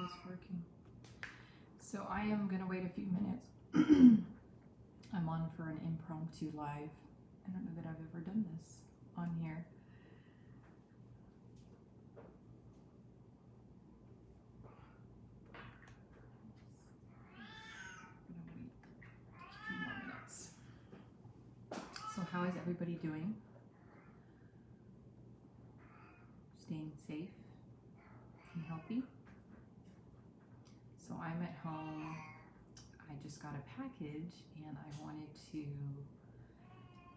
is working. So I am gonna wait a few minutes. I'm on for an impromptu live. I don't know that I've ever done this on here. I'm gonna wait a few more minutes. So how is everybody doing? Staying safe and healthy? So I'm at home. I just got a package and I wanted to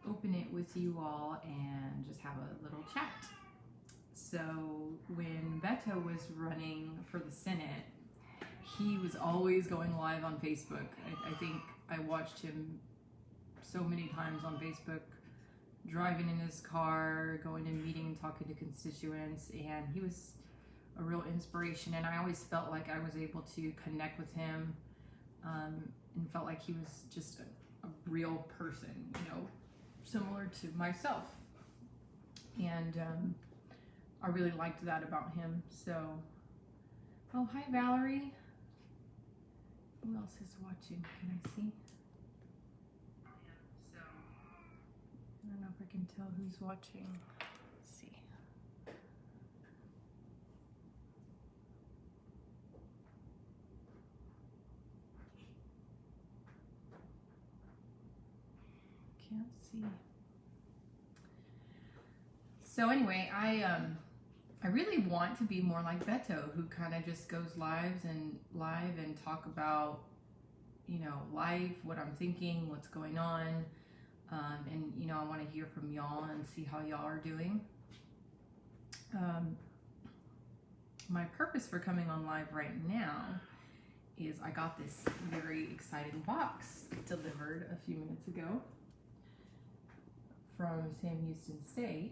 open it with you all and just have a little chat. So when Beto was running for the Senate, he was always going live on Facebook. I think I watched him so many times on Facebook, driving in his car, going and meeting and talking to constituents, and he was a real inspiration, and I always felt like I was able to connect with him, and felt like he was just a real person, you know, similar to myself. And I really liked that about him. So, oh, hi Valerie. Who else is watching? Can I see? I don't know if I can tell who's watching. Let's see. Can't see. So anyway, I really want to be more like Beto, who kind of just goes live and talk about, you know, life, what I'm thinking, what's going on, and you know, I want to hear from y'all and see how y'all are doing. My purpose for coming on live right now is I got this very exciting box delivered a few minutes ago from Sam Houston State,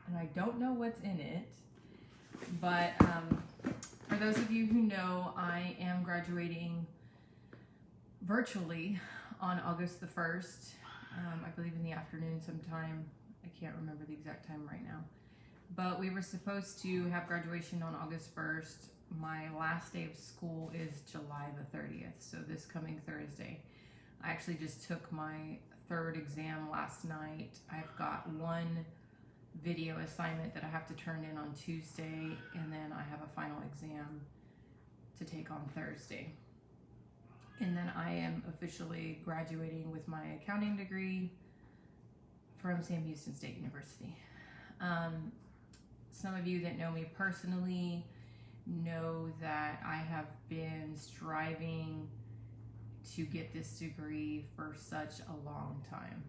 and I don't know what's in it, but for those of you who know, I am graduating virtually on August the 1st, I believe in the afternoon sometime. I can't remember the exact time right now, but we were supposed to have graduation on August 1st. My last day of school is July the 30th, so this coming Thursday. I actually just took my third exam last night. I've got one video assignment that I have to turn in on Tuesday, and then I have a final exam to take on Thursday. And then I am officially graduating with my accounting degree from Sam Houston State University. Some of you that know me personally know that I have been striving to get this degree for such a long time.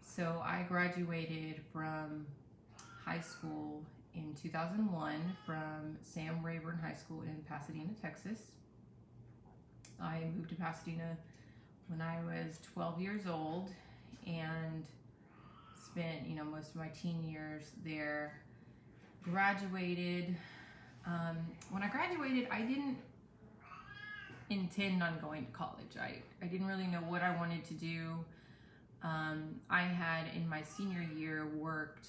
So I graduated from high school in 2001 from Sam Rayburn High School in Pasadena, Texas. I moved to Pasadena when I was 12 years old and spent, you know, most of my teen years there. Graduated. When I graduated, I didn't intend on going to college. I didn't really know what I wanted to do. I had in my senior year worked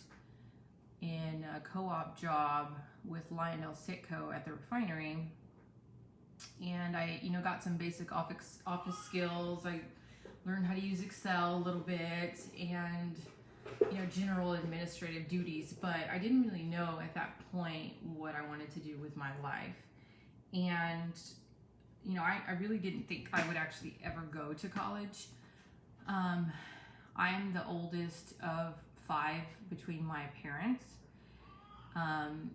in a co-op job with Lionel Sitco at the refinery, and I, you know, got some basic office skills. I learned how to use Excel a little bit and, you know, general administrative duties, but I didn't really know at that point what I wanted to do with my life. And, you know, I really didn't think I would actually ever go to college. I'm the oldest of 5 between my parents. And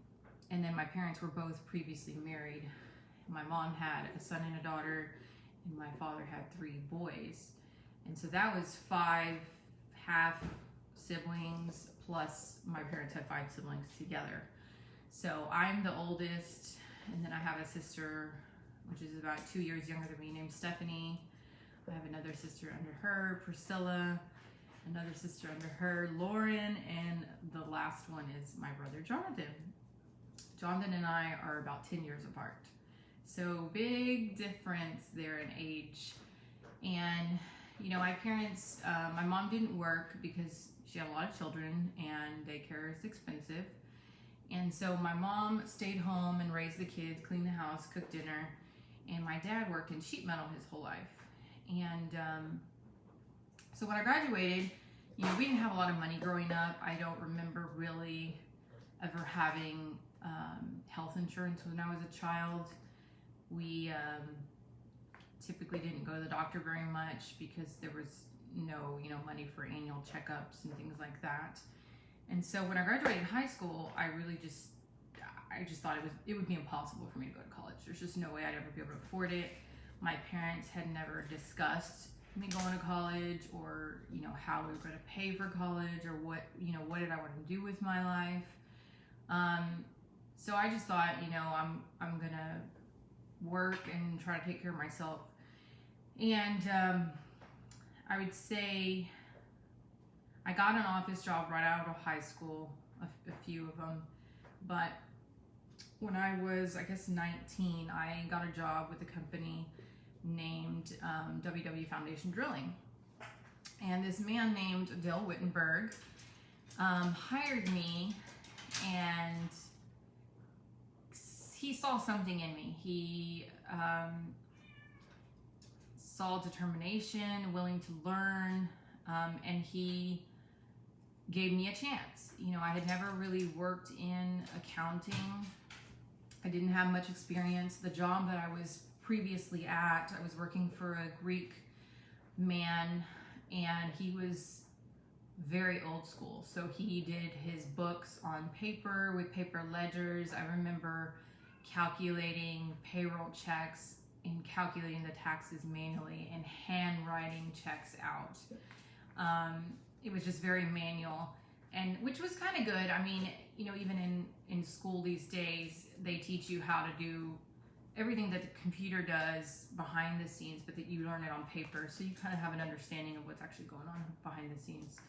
then my parents were both previously married. My mom had a son and a daughter, and my father had 3 boys. And so that was 5 half siblings, plus my parents had 5 siblings together. So I'm the oldest, and then I have a sister, which is about 2 years younger than me, named Stephanie. I have another sister under her, Priscilla, another sister under her, Lauren, and the last one is my brother, Jonathan. Jonathan and I are about 10 years apart. So big difference there in age. And, you know, my parents, my mom didn't work because she had a lot of children and daycare is expensive. And so my mom stayed home and raised the kids, cleaned the house, cooked dinner, and my dad worked in sheet metal his whole life. And so when I graduated, we didn't have a lot of money growing up. I don't remember really ever having health insurance when I was a child. We typically didn't go to the doctor very much because there was no, money for annual checkups and things like that. And so when I graduated high school, I just thought it would be impossible for me to go to college. There's just no way I'd ever be able to afford it. My parents had never discussed me going to college, or how we were going to pay for college, or what did I want to do with my life. So I just thought, I'm gonna work and try to take care of myself. And I would say I got an office job right out of high school, a few of them, but when I was, I guess, 19, I got a job with a company named WW Foundation Drilling. And this man named Dale Wittenberg hired me, and he saw something in me. He saw determination, willing to learn, and he gave me a chance. I had never really worked in accounting. I didn't have much experience. The job that I was previously at, I was working for a Greek man, and he was very old school. So he did his books on paper with paper ledgers. I remember calculating payroll checks and calculating the taxes manually and handwriting checks out. It was just very manual, and which was kind of good. I mean, even in school these days, they teach you how to do everything that the computer does behind the scenes, but that you learn it on paper, so you kind of have an understanding of what's actually going on behind the scenes.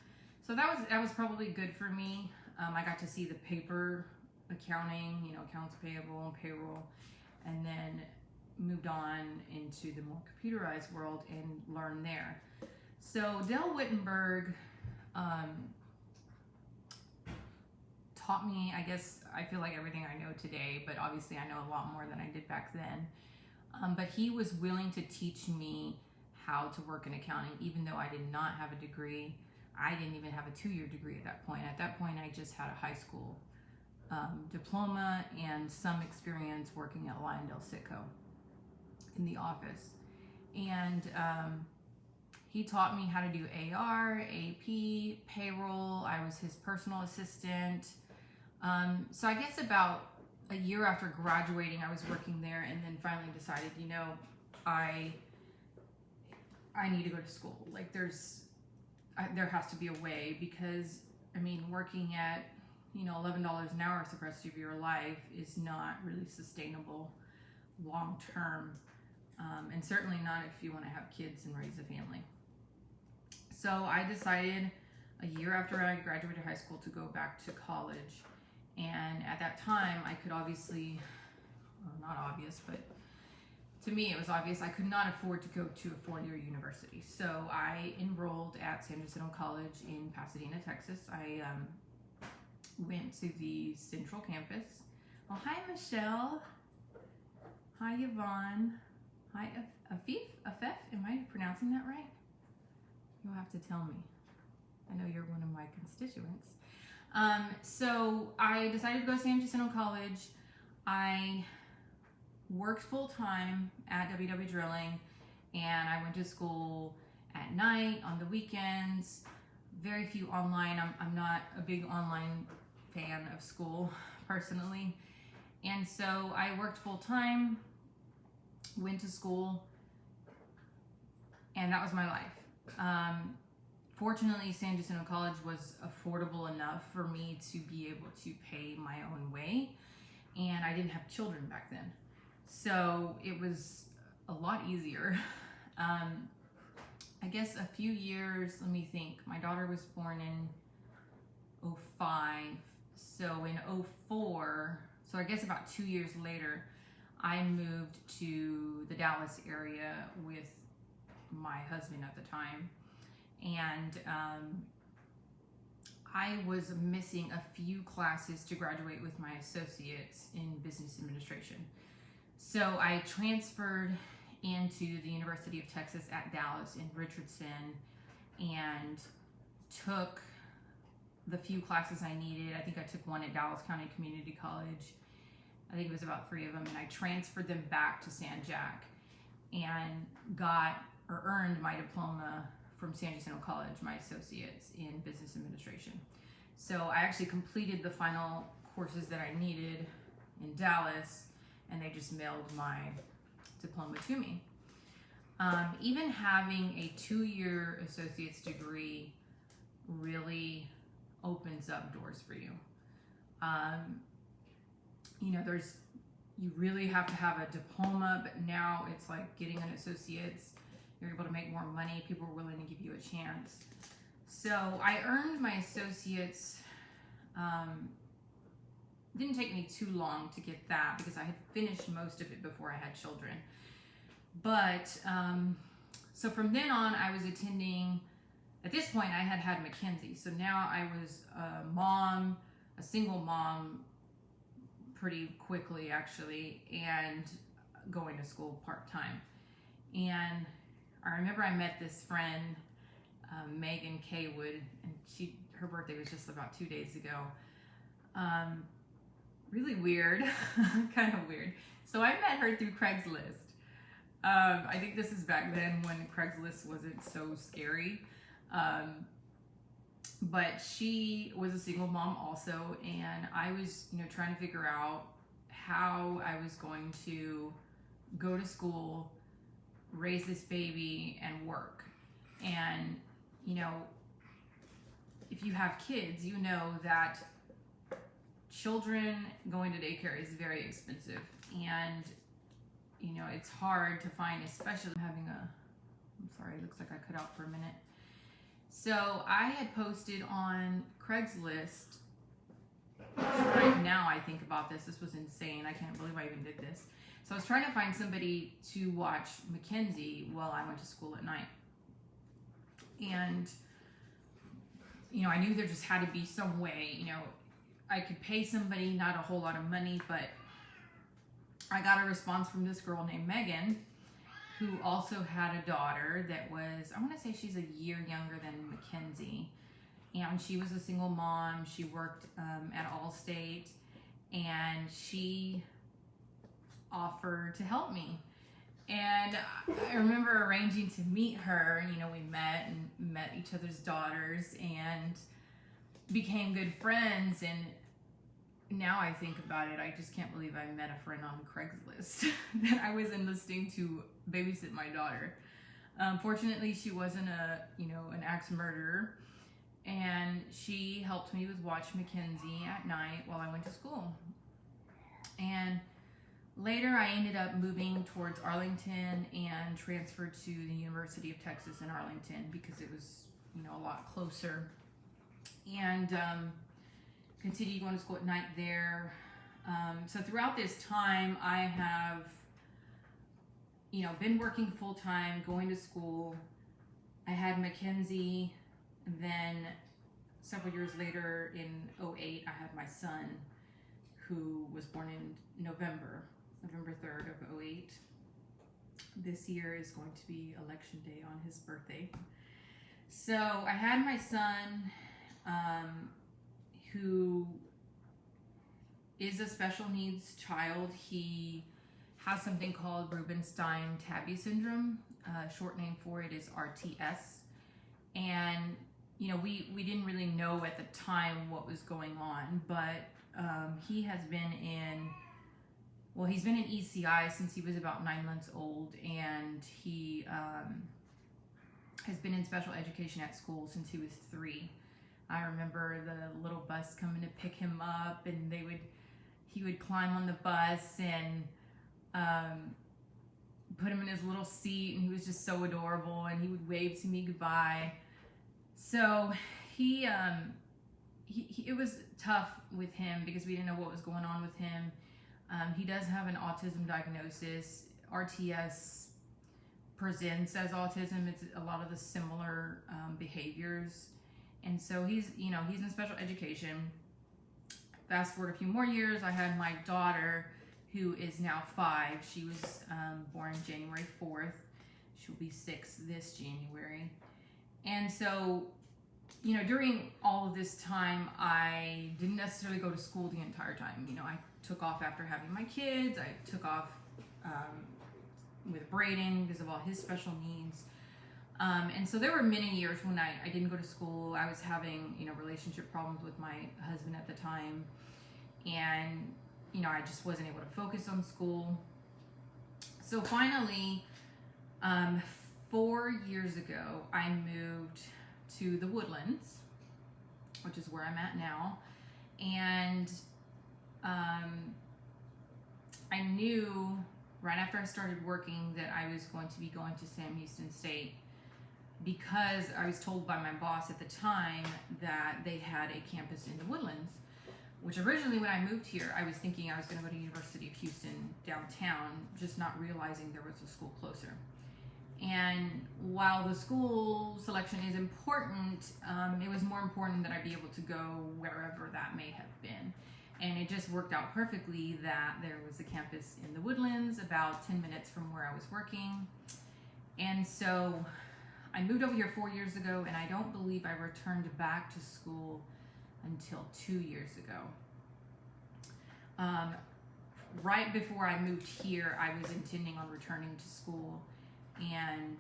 So that was probably good for me. I got to see the paper accounting, accounts payable and payroll, and then moved on into the more computerized world and learned there. So Dale Wittenberg taught me, I feel like everything I know today, but obviously I know a lot more than I did back then. But he was willing to teach me how to work in accounting, even though I did not have a degree. I didn't even have a 2-year degree at that point. At that point, I just had a high school diploma and some experience working at LyondellSitco in the office. And he taught me how to do AR, AP, payroll. I was his personal assistant. So I guess about a year after graduating, I was working there, and then finally decided, I need to go to school. Like there has to be a way, because working at $11 an hour for the rest of your life is not really sustainable long term, and certainly not if you want to have kids and raise a family. So I decided a year after I graduated high school to go back to college. And at that time, I could obviously, well, not obvious, but to me it was obvious, I could not afford to go to a 4-year university. So I enrolled at San Jacinto College in Pasadena, Texas. I went to the Central Campus. Oh, hi, Michelle. Hi, Yvonne. Hi, Afif. Am I pronouncing that right? You'll have to tell me. I know you're one of my constituents. So I decided to go to San Jacinto College. I worked full-time at WW Drilling, and I went to school at night, on the weekends, very few online. I'm not a big online fan of school, personally. And so I worked full-time, went to school, and that was my life. Fortunately, San Jacinto College was affordable enough for me to be able to pay my own way, and I didn't have children back then. So it was a lot easier. I guess a few years, let me think. My daughter was born in 2005, so in 2004, so I guess about 2 years later, I moved to the Dallas area with my husband at the time. And I was missing a few classes to graduate with my associates in business administration. So I transferred into the University of Texas at Dallas in Richardson and took the few classes I needed. I think I took one at Dallas County Community College. I think it was about 3 of them, and I transferred them back to San Jac and earned my diploma from San Jacinto College, my associates in business administration. So I actually completed the final courses that I needed in Dallas, and they just mailed my diploma to me. Even having a 2-year associate's degree really opens up doors for you. You really have to have a diploma, but now it's like getting an associate's. You're able to make more money. People are willing to give you a chance. So I earned my associates. Didn't take me too long to get that because I had finished most of it before I had children. But so from then on, I was attending. At this point, I had Mackenzie. So now I was a single mom, pretty quickly actually, and going to school part-time. And I remember I met this friend, Megan Kaywood, and her birthday was just about 2 days ago. Really weird, kind of weird. So I met her through Craigslist. I think this is back then when Craigslist wasn't so scary. But she was a single mom also, and I was, trying to figure out how I was going to go to school, raise this baby, and work. And, if you have kids, you know that children going to daycare is very expensive. And, it's hard to find, especially I'm sorry, it looks like I cut out for a minute. So I had posted on Craigslist. Right now I think about this was insane. I can't believe I even did this. So I was trying to find somebody to watch Mackenzie while I went to school at night. And, I knew there just had to be some way, I could pay somebody, not a whole lot of money, but I got a response from this girl named Megan, who also had a daughter that was, I want to say she's a year younger than Mackenzie. And she was a single mom. She worked at Allstate, and she offered to help me. And I remember arranging to meet her. We met each other's daughters and became good friends. And now I think about it, I just can't believe I met a friend on Craigslist that I was enlisting to babysit my daughter. Fortunately, she wasn't an axe murderer, and she helped me with Watch Mackenzie at night while I went to school. And later, I ended up moving towards Arlington and transferred to the University of Texas in Arlington because it was, a lot closer. And continued going to school at night there. So throughout this time, I have, been working full time, going to school. I had Mackenzie, and then several years later in 2008, I had my son, who was born in November 3rd of 2008. This year is going to be election day on his birthday. So I had my son, who is a special needs child. He has something called Rubinstein-Tabby syndrome. Short name for it is RTS. And, we didn't really know at the time what was going on, but he has been he's been in ECI since he was about 9 months old, and he has been in special education at school since he was 3. I remember the little bus coming to pick him up, and he would climb on the bus and put him in his little seat, and he was just so adorable, and he would wave to me goodbye. So it was tough with him because we didn't know what was going on with him. He does have an autism diagnosis. RTS presents as autism. It's a lot of the similar behaviors. And so he's in special education. Fast forward a few more years, I had my daughter, who is now 5. She was born January 4th. She'll be 6 this January. And so, during all of this time, I didn't necessarily go to school the entire time. I took off after having my kids. I took off with Braden because of all his special needs. And so there were many years when I didn't go to school. I was having, relationship problems with my husband at the time. And, I just wasn't able to focus on school. So finally, 4 years ago, I moved to the Woodlands, which is where I'm at now. And I knew right after I started working that I was going to be going to Sam Houston State, because I was told by my boss at the time that they had a campus in the Woodlands, which originally when I moved here, I was thinking I was going to go to University of Houston downtown, just not realizing there was a school closer. And while the school selection is important, it was more important that I be able to go wherever that may have been. And it just worked out perfectly that there was a campus in the Woodlands about 10 minutes from where I was working. And so I moved over here 4 years ago, and I don't believe I returned back to school until 2 years ago. Right before I moved here, I was intending on returning to school, and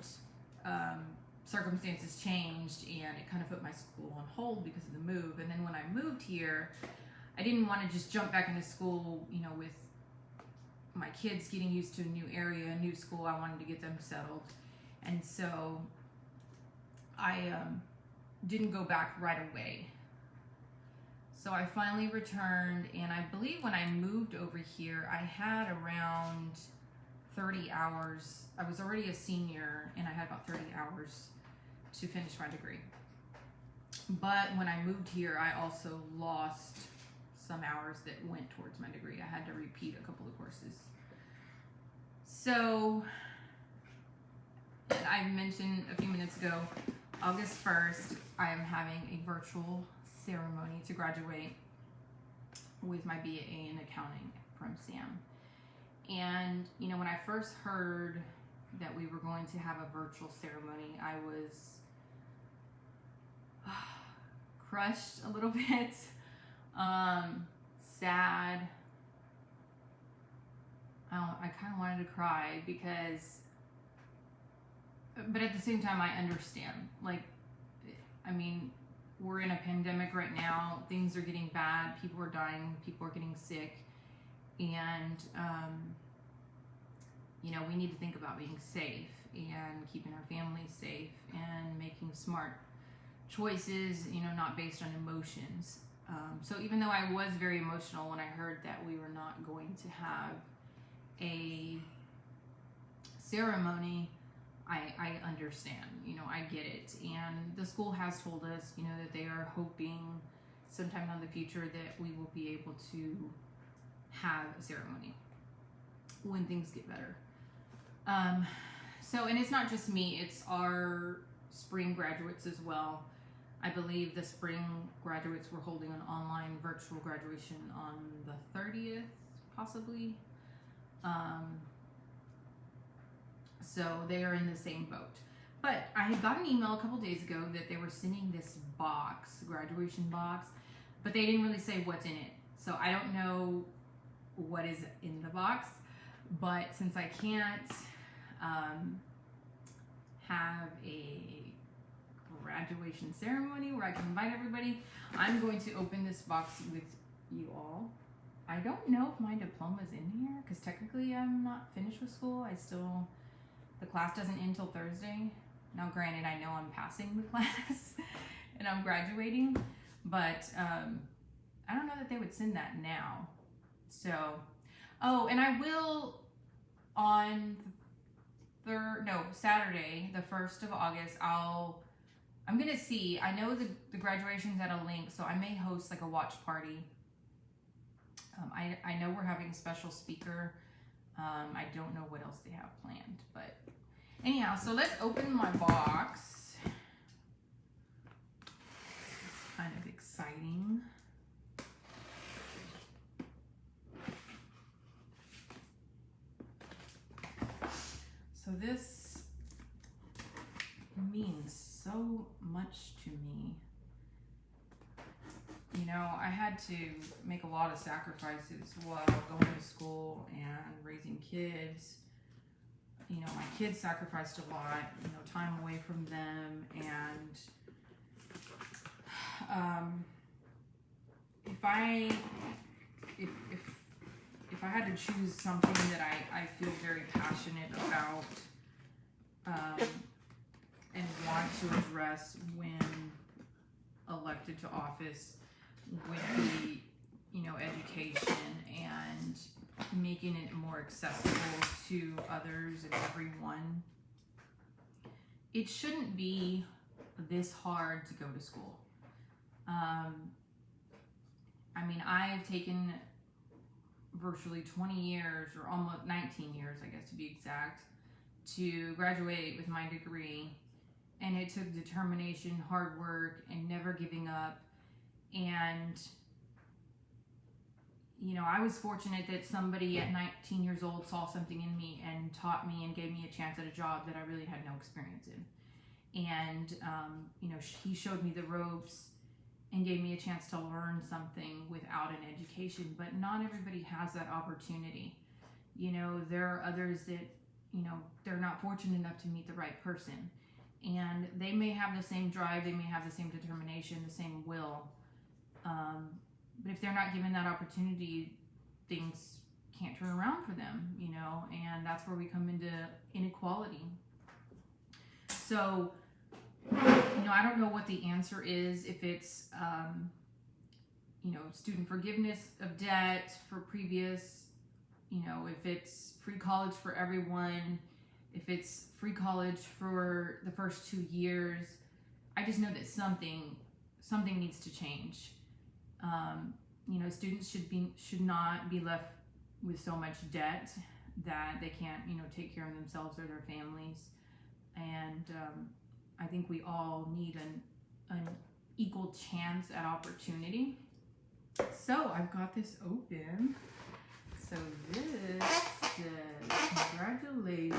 circumstances changed, and it kind of put my school on hold because of the move. And then when I moved here, I didn't want to just jump back into school, with my kids getting used to a new area, a new school. I wanted to get them settled. And so I didn't go back right away. So I finally returned, and I believe when I moved over here, I had around 30 hours. I was already a senior, and I had about 30 hours to finish my degree. But when I moved here, I also lost some hours that went towards my degree. I had to repeat a couple of courses. So I mentioned a few minutes ago, August 1st, I am having a virtual ceremony to graduate with my BA in accounting from Sam. And, when I first heard that we were going to have a virtual ceremony, I was crushed a little bit, sad. I kind of wanted to cry but at the same time, I understand. We're in a pandemic right now. Things are getting bad. People are dying. People are getting sick. And, we need to think about being safe and keeping our families safe and making smart choices, not based on emotions. So even though I was very emotional when I heard that we were not going to have a ceremony, I understand, I get it. And the school has told us, that they are hoping sometime in the future that we will be able to have a ceremony when things get better. And it's not just me, it's our spring graduates as well. I believe the spring graduates were holding an online virtual graduation on the 30th, possibly. So they are in the same boat. But I had got an email a couple days ago that they were sending this graduation box, but they didn't really say what's in it. So I don't know what is in the box, but since I can't have a graduation ceremony where I can invite everybody, I'm going to open this box with you all. I don't know if my diploma's in here, because technically I'm not finished with school. The class doesn't end till Thursday. Now, granted, I know I'm passing the class and I'm graduating, but I don't know that they would send that now. So, and I will on Saturday, the 1st of August, I'm gonna see. I know the graduation's at a link, so I may host like a watch party. I know we're having a special speaker. I don't know what else they have planned, but anyhow, so let's open my box. exciting. So this means so much to me. You know, I had to make a lot of sacrifices while going to school and raising kids. You know, my kids sacrificed a lot, you know, time away from them, and if I had to choose something that I feel very passionate about and want to address when elected to office, would be, you know, education and making it more accessible to others and everyone. It shouldn't be this hard to go to school. I mean, I've taken virtually 20 years, or almost 19 years, I guess to be exact, to graduate with my degree. And it took determination, hard work, and never giving up. And, you know, I was fortunate that somebody at 19 years old saw something in me and taught me and gave me a chance at a job that I really had no experience in. And, you know, he showed me the ropes and gave me a chance to learn something without an education. But not everybody has that opportunity. You know, there are others that, you know, they're not fortunate enough to meet the right person. And they may have the same drive, they may have the same determination, the same will. But if they're not given that opportunity, things can't turn around for them, you know, and that's where we come into inequality. So, you know, I don't know what the answer is, if it's, you know, student forgiveness of debt for previous, you know, if it's free college for everyone, if it's free college for the first 2 years. I just know that something needs to change. You know, students should not be left with so much debt that they can't, you know, take care of themselves or their families. And I think we all need an equal chance at opportunity. So I've got this open. So this says, congratulations,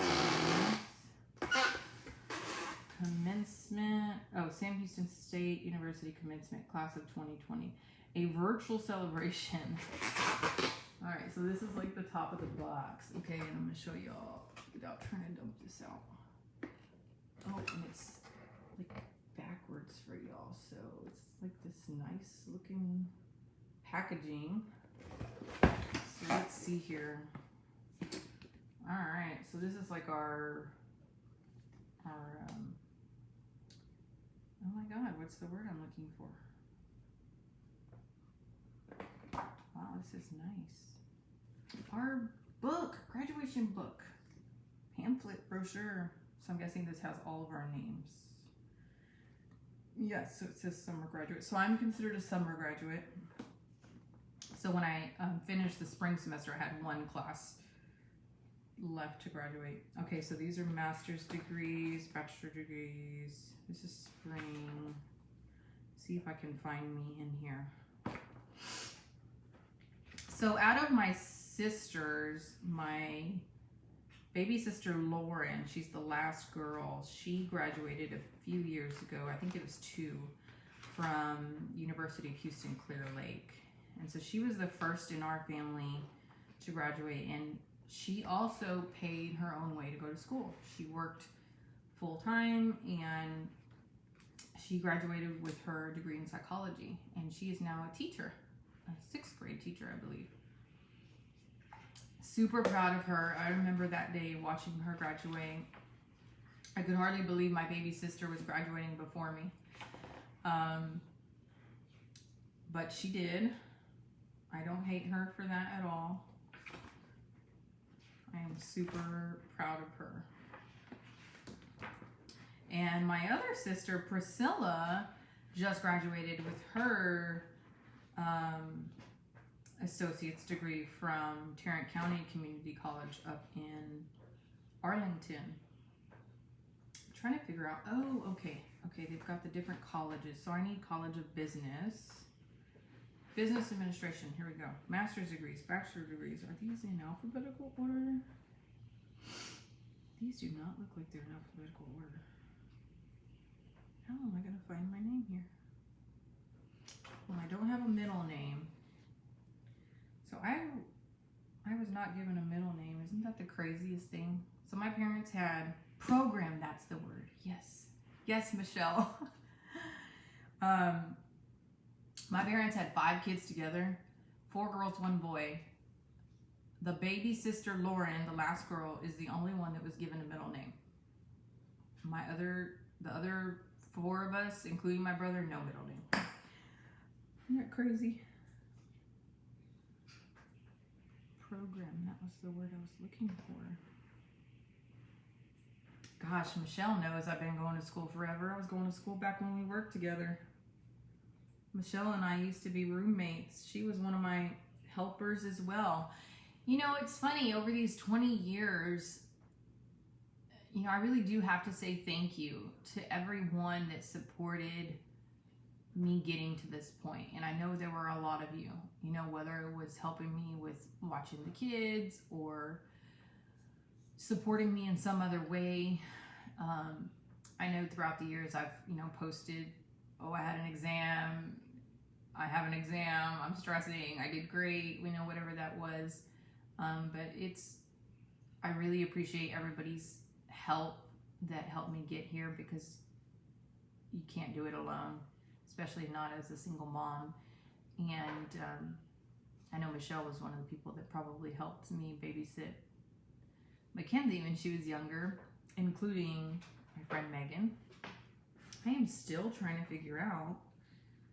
commencement, Sam Houston State University commencement, class of 2020, a virtual celebration. All right, so this is like the top of the box. Okay, and I'm gonna show y'all without trying to dump this out. Oh, and it's like backwards for y'all, so it's like this nice looking packaging. So let's see here. All right, so this is like our oh my God, what's the word I'm looking for? Wow, this is nice. Our book, graduation book, pamphlet, brochure. So I'm guessing this has all of our names. Yes, so it says summer graduate. So I'm considered a summer graduate. So when I finished the spring semester, I had one class left to graduate. Okay, so these are master's degrees, bachelor degrees. This is spring. See if I can find me in here. So out of my sisters, my baby sister Lauren, she's the last girl. She graduated a few years ago. I think it was 2, from University of Houston Clear Lake. And so she was the first in our family to graduate, and she also paid her own way to go to school. She worked full time, and she graduated with her degree in psychology, and she is now a teacher, a 6th grade teacher, I believe. Super proud of her. I remember that day watching her graduate. I could hardly believe my baby sister was graduating before me. But she did. I don't hate her for that at all. I am super proud of her. And my other sister, Priscilla, just graduated with her associate's degree from Tarrant County Community College up in Arlington. I'm trying to figure out, oh, okay, they've got the different colleges. So I need College of Business. Business administration. Here we go. Master's degrees, bachelor degrees. Are these in alphabetical order? These do not look like they're in alphabetical order. How am I going to find my name here? Well, I don't have a middle name. So I was not given a middle name. Isn't that the craziest thing? So my parents had program, that's the word. Yes. Yes, Michelle. My parents had 5 kids together, 4 girls, 1 boy. The baby sister, Lauren, the last girl, is the only one that was given a middle name. The other 4 of us, including my brother, no middle name. Isn't that crazy? Program, that was the word I was looking for. Gosh, Michelle knows I've been going to school forever. I was going to school back when we worked together. Michelle and I used to be roommates. She was one of my helpers as well. You know, it's funny, over these 20 years, you know, I really do have to say thank you to everyone that supported me getting to this point. And I know there were a lot of you, you know, whether it was helping me with watching the kids or supporting me in some other way. I know throughout the years I've, you know, posted, oh, I had an exam, I have an exam, I'm stressing, I did great, you know, whatever that was. But I really appreciate everybody's help that helped me get here, because you can't do it alone, especially not as a single mom. And I know Michelle was one of the people that probably helped me babysit Mackenzie when she was younger, including my friend Megan. I am still trying to figure out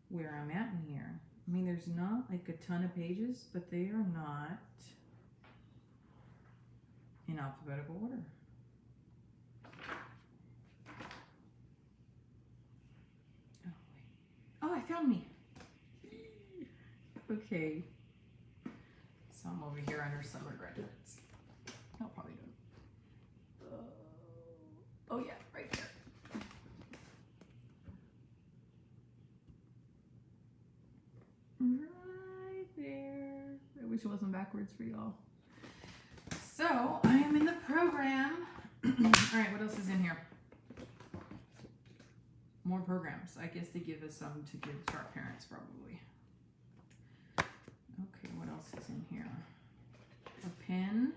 where I'm at in here. I mean, there's not like a ton of pages, but they are not in alphabetical order. Oh, I found me. Okay. So I'm over here under summer graduates. No, probably don't. Oh yeah, right there. Right there. I wish it wasn't backwards for y'all. So I am in the program. All right, what else is in here? More programs. I guess they give us some to give to our parents, probably. Okay, what else is in here? A pin.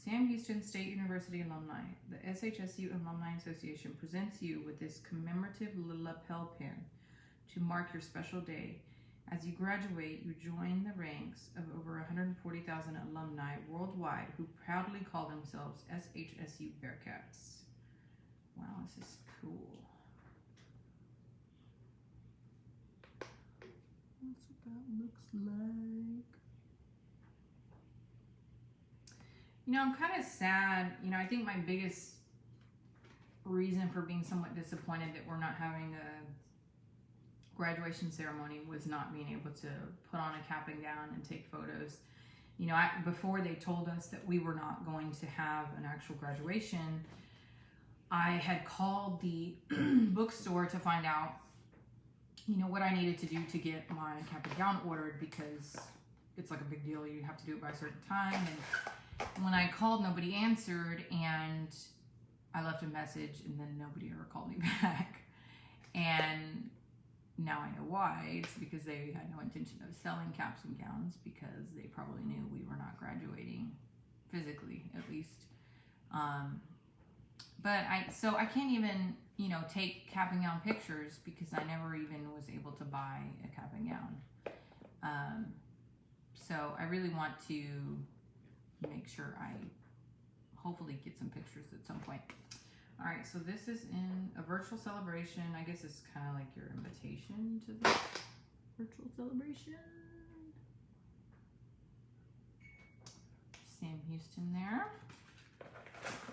Sam Houston State University alumni. The SHSU Alumni Association presents you with this commemorative lapel pin to mark your special day. As you graduate, you join the ranks of over 140,000 alumni worldwide who proudly call themselves SHSU Bearcats. Wow, this is cool. That's what that looks like. You know, I'm kind of sad. You know, I think my biggest reason for being somewhat disappointed that we're not having a graduation ceremony was not being able to put on a cap and gown and take photos. You know, before they told us that we were not going to have an actual graduation, I had called the bookstore to find out, you know, what I needed to do to get my cap and gown ordered, because it's like a big deal. You have to do it by a certain time. And when I called, nobody answered, and I left a message, and then nobody ever called me back. And now I know why. It's because they had no intention of selling caps and gowns, because they probably knew we were not graduating, physically at least. But I can't even, you know, take cap and gown pictures, because I never even was able to buy a cap and gown. So I really want to make sure I hopefully get some pictures at some point. All right, so this is in a virtual celebration. I guess it's kind of like your invitation to the virtual celebration. Sam Houston there.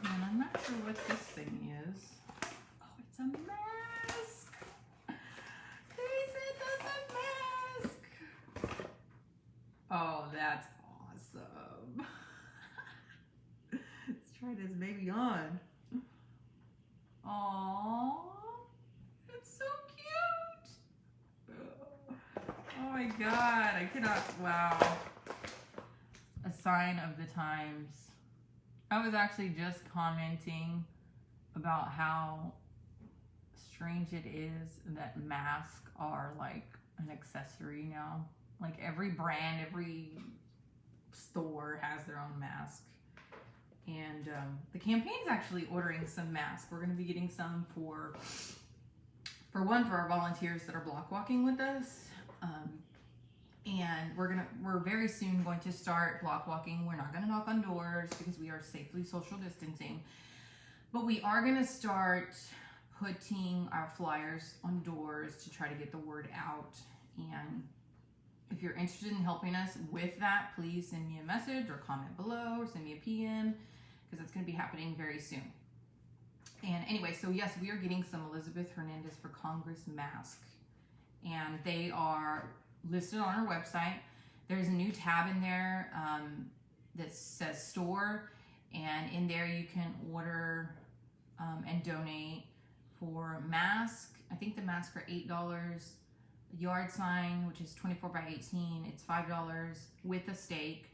And I'm not sure what this thing is. Oh, it's a mask. They said that's a mask. Oh, that's awesome. Let's try this baby on. Aww, it's so cute. Oh my God, I cannot, wow. A sign of the times. I was actually just commenting about how strange it is that masks are like an accessory now. Like every brand, every store has their own mask. And the campaign is actually ordering some masks. We're going to be getting some for our volunteers that are block walking with us. And we're very soon going to start block walking. We're not going to knock on doors because we are safely social distancing. But we are going to start putting our flyers on doors to try to get the word out. And if you're interested in helping us with that, please send me a message or comment below or send me a PM, because it's going to be happening very soon. And anyway, so yes, we are getting some Elizabeth Hernandez for Congress mask, and they are listed on our website. There's a new tab in there that says store, and in there you can order and donate for mask. I think the masks are $8. Yard sign, which is 24 by 18, it's $5 with a stake,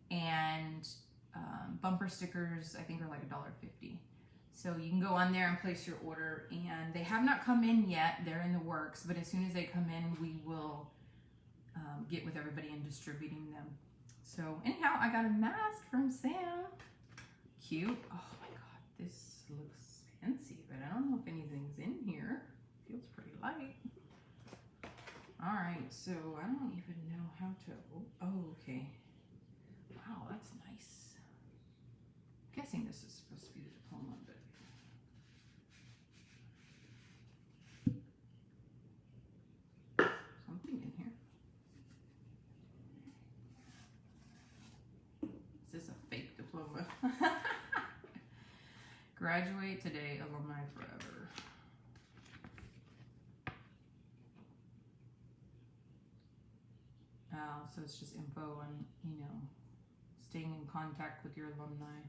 and bumper stickers I think are like $1.50. So you can go on there and place your order, and they have not come in yet. They're in the works, but as soon as they come in, we will get with everybody and distributing them. So anyhow, I got a mask from Sam. Cute. Oh my God, this looks fancy, but I don't know if anything's in here. Feels pretty light. All right, so I don't even know how to, oh, okay. Wow, that's nice. I'm guessing this is supposed to be the diploma, but. Something in here. Is this a fake diploma? Graduate today, alumni forever. So it's just info on, staying in contact with your alumni.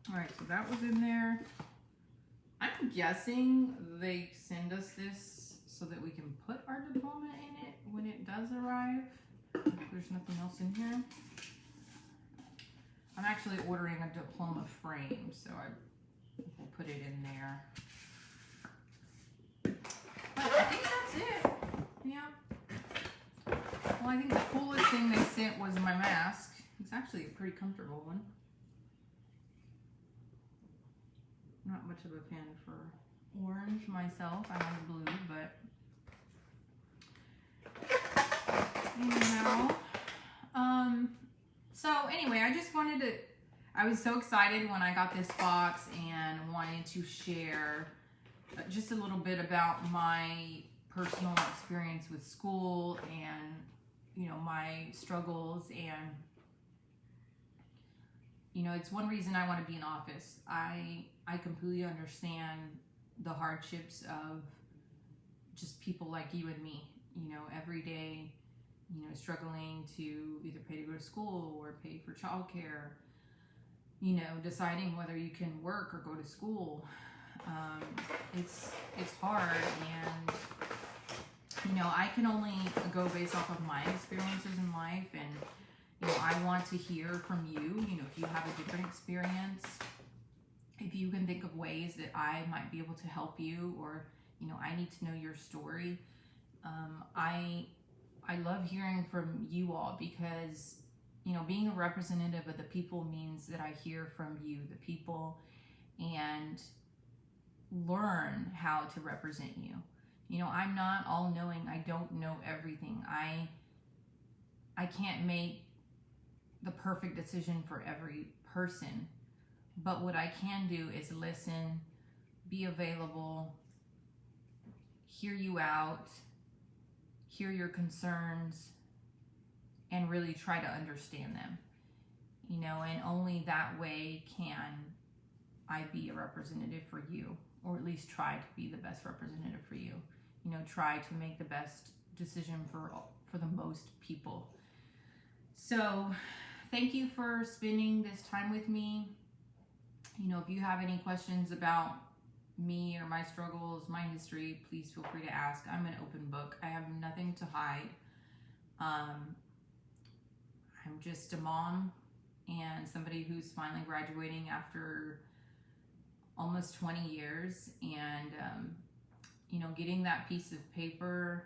All right, so that was in there. I'm guessing they send us this so that we can put our diploma in it when it does arrive. There's nothing else in here. I'm actually ordering a diploma frame, so I will put it in there. But I think that's it. Yeah. Well, I think the coolest thing they sent was my mask. It's actually a pretty comfortable one. Not much of a fan for orange myself. I like blue, but anyhow. So anyway, I just wanted to, I was so excited when I got this box and wanted to share just a little bit about my personal experience with school and, my struggles. And, it's one reason I want to be in office. I completely understand the hardships of just people like you and me, every day, struggling to either pay to go to school or pay for childcare, deciding whether you can work or go to school. It's hard, and I can only go based off of my experiences in life, and I want to hear from you. If you have a different experience, if you can think of ways that I might be able to help you, or I need to know your story. I love hearing from you all, because being a representative of the people means that I hear from you, the people, and learn how to represent you. I'm not all knowing. I don't know everything. I can't make the perfect decision for every person, but what I can do is listen, be available, hear you out, hear your concerns, and really try to understand them. And only that way can I be a representative for you, or at least try to be the best representative for you. Try to make the best decision for the most people. So thank you for spending this time with me. If you have any questions about me or my struggles, my history, please feel free to ask. I'm an open book. I have nothing to hide. I'm just a mom and somebody who's finally graduating after almost 20 years, and getting that piece of paper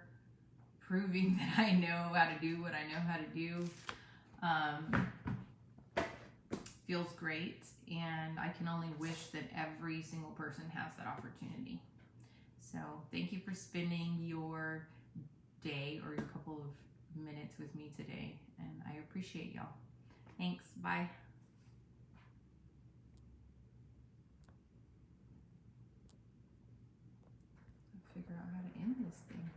proving that I know how to do what I know how to do feels great, and I can only wish that every single person has that opportunity. So thank you for spending your day or your couple of minutes with me today, and I appreciate y'all. Thanks. Bye. Figure out how to end this thing.